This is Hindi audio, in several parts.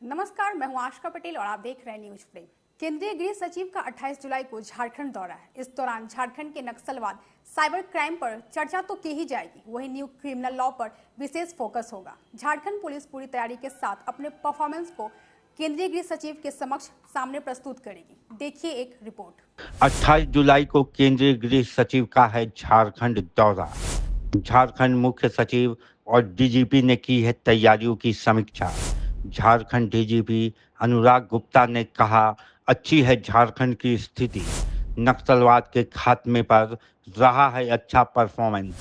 नमस्कार, मैं हूं आशका पटेल और आप देख रहे हैं न्यूज फ्रेम। केंद्रीय गृह सचिव का 28 जुलाई को झारखंड दौरा है। इस दौरान झारखंड के नक्सलवाद, साइबर क्राइम पर चर्चा तो की ही जाएगी, वहीं न्यू क्रिमिनल लॉ पर विशेष फोकस होगा। झारखंड पुलिस पूरी तैयारी के साथ अपने परफॉर्मेंस को केंद्रीय गृह सचिव के समक्ष सामने प्रस्तुत करेगी। देखिए एक रिपोर्ट। 28 जुलाई को केंद्रीय गृह सचिव का है झारखंड दौरा। झारखंड मुख्य सचिव और डीजीपी ने की है तैयारियों की समीक्षा। झारखंड डीजीपी अनुराग गुप्ता ने कहा, अच्छी है झारखंड की स्थिति, नक्सलवाद के खात्मे पर रहा है अच्छा परफॉर्मेंस,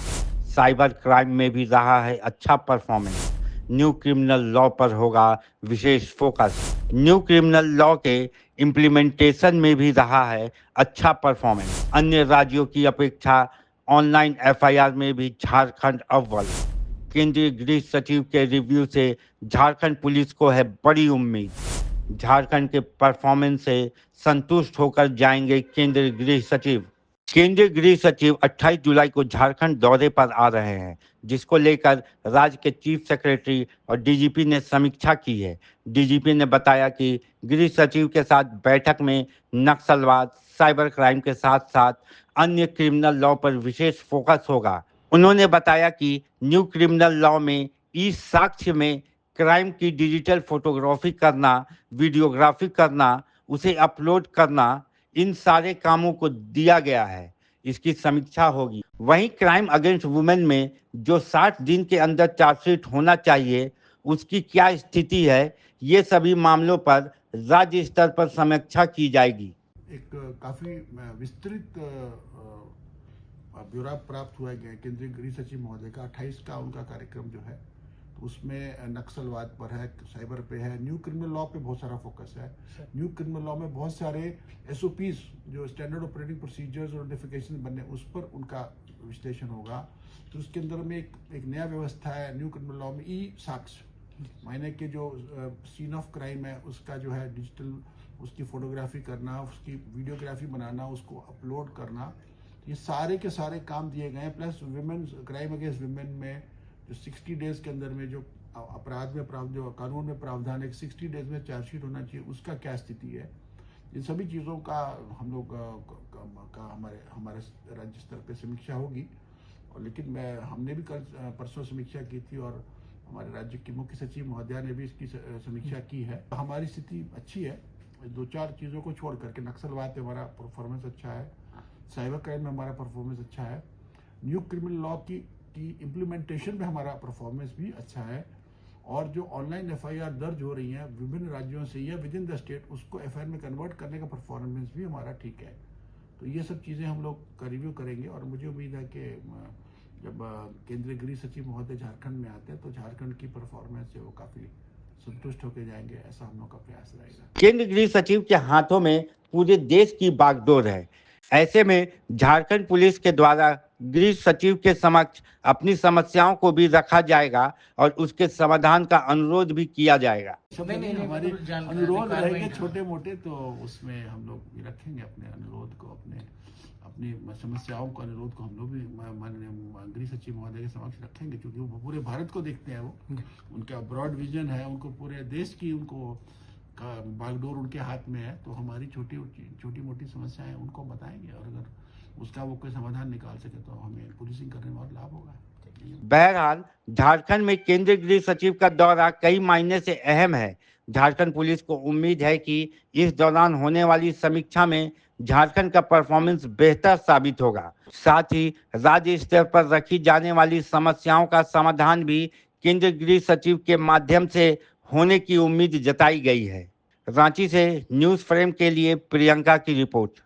साइबर क्राइम में भी रहा है अच्छा परफॉर्मेंस, न्यू क्रिमिनल लॉ पर होगा विशेष फोकस, न्यू क्रिमिनल लॉ के इम्प्लीमेंटेशन में भी रहा है अच्छा परफॉर्मेंस, अन्य राज्यों की अपेक्षा ऑनलाइन एफआईआर में भी झारखंड अव्वल। केंद्रीय गृह सचिव के रिव्यू से झारखंड पुलिस को है बड़ी उम्मीद। झारखंड के परफॉर्मेंस से संतुष्ट होकर जाएंगे केंद्रीय गृह सचिव। केंद्रीय गृह सचिव 28 जुलाई को झारखंड दौरे पर आ रहे हैं, जिसको लेकर राज्य के चीफ सेक्रेटरी और डीजीपी ने समीक्षा की है। डीजीपी ने बताया कि गृह सचिव के साथ बैठक में नक्सलवाद, साइबर क्राइम के साथ साथ अन्य क्रिमिनल लॉ पर विशेष फोकस होगा। उन्होंने बताया कि न्यू क्रिमिनल लॉ में ई साक्ष्य में क्राइम की डिजिटल फोटोग्राफी करना, वीडियोग्राफी करना, उसे अपलोड करना, इन सारे कामों को दिया गया है। इसकी समीक्षा होगी। वहीं क्राइम अगेंस्ट वुमेन में जो 60 दिन के अंदर चार्जशीट होना चाहिए, उसकी क्या स्थिति है, ये सभी मामलों पर राज्य स्तर पर समीक्षा की जाएगी। एक काफ़ी विस्तृत ब्यौरा प्राप्त हुआ है केंद्रीय गृह सचिव महोदय का। 28 का उनका कार्यक्रम जो है, तो उसमें नक्सलवाद पर है, साइबर पे है, न्यू क्रिमिनल लॉ पे बहुत सारा फोकस है। न्यू क्रिमिनल लॉ में बहुत सारे एसओपीज जो स्टैंडर्ड ऑपरेटिंग प्रोसीजर्स और नोटिफिकेशन बनने, उस पर उनका विश्लेषण होगा। तो उसके अंदर में एक नया व्यवस्था है न्यू क्रिमिनल लॉ में, ई साक्ष्य, मायने के जो सीन ऑफ क्राइम है उसका जो है डिजिटल उसकी फोटोग्राफी करना, उसकी वीडियोग्राफी बनाना, उसको अपलोड करना, ये सारे के सारे काम दिए गए हैं। Plus women crime against women में जो 60 डेज के अंदर में जो अपराध में जो कानून में प्रावधान है 60 डेज में चार्जशीट होना चाहिए, उसका क्या स्थिति है, इन सभी चीज़ों का हम लोग का हमारे राज्य स्तर पे समीक्षा होगी। और लेकिन हमने भी कल परसों समीक्षा की थी और हमारे राज्य के मुख्य सचिव महोदया ने भी इसकी समीक्षा की है। हमारी स्थिति अच्छी है, 2-4 चीज़ों को छोड़ करके। नक्सलवाद में हमारा परफॉर्मेंस अच्छा है, साइबर क्राइम में हमारा परफॉर्मेंस अच्छा है, न्यू क्रिमिनल लॉ की इम्प्लीमेंटेशन में हमारा परफॉर्मेंस भी अच्छा है, और जो ऑनलाइन एफआईआर दर्ज हो रही हैं विभिन्न राज्यों से या विद इन द स्टेट, उसको एफआईआर में कन्वर्ट करने का परफॉर्मेंस भी हमारा ठीक है। तो ये सब चीज़ें हम लोग का रिव्यू करेंगे और मुझे उम्मीद है कि जब केंद्रीय गृह सचिव महोदय झारखंड में आते हैं तो झारखंड की परफॉर्मेंस से वो काफ़ी संतुष्ट होकर जाएंगे, ऐसा हम लोग का प्रयास रहेगा। केंद्रीय गृह सचिव के हाथों में पूरे देश की बागडोर है। ऐसे में झारखंड पुलिस के द्वारा गृह सचिव के समक्ष अपनी समस्याओं को भी रखा जाएगा और उसके समाधान का अनुरोध भी किया जाएगा। नहीं, हमारे अनुरोध रहेंगे छोटे मोटे, तो उसमें हम लोग रखेंगे अपने अनुरोध को, अपनी समस्याओं को, अनुरोध को हम लोग भी माननीय गृह सचिव महोदय के समक्ष रखेंगे, क्योंकि वो पूरे भारत को देखते हैं। वो उनका ब्रॉड विजन है, उनको पूरे देश की उनको का बागडोर उनके हाथ में है। तो हमारी छोटी मोटी समस्याएं उनको बताएंगे और अगर उसका वो कोई समाधान निकाल सके तो हमें पुलिसिंग करने में और लाभ होगा। बहरहाल झारखंड में केंद्रीय गृह सचिव का दौरा कई मायने से अहम है। झारखंड पुलिस को उम्मीद है कि इस दौरान होने वाली समीक्षा में झारखंड का परफॉर्मेंस बेहतर साबित होगा। साथ ही राज्य स्तर पर रखी जाने वाली समस्याओं का समाधान भी केंद्रीय गृह सचिव के माध्यम से होने की उम्मीद जताई गई है। रांची से न्यूज फ्रेम के लिए प्रियंका की रिपोर्ट।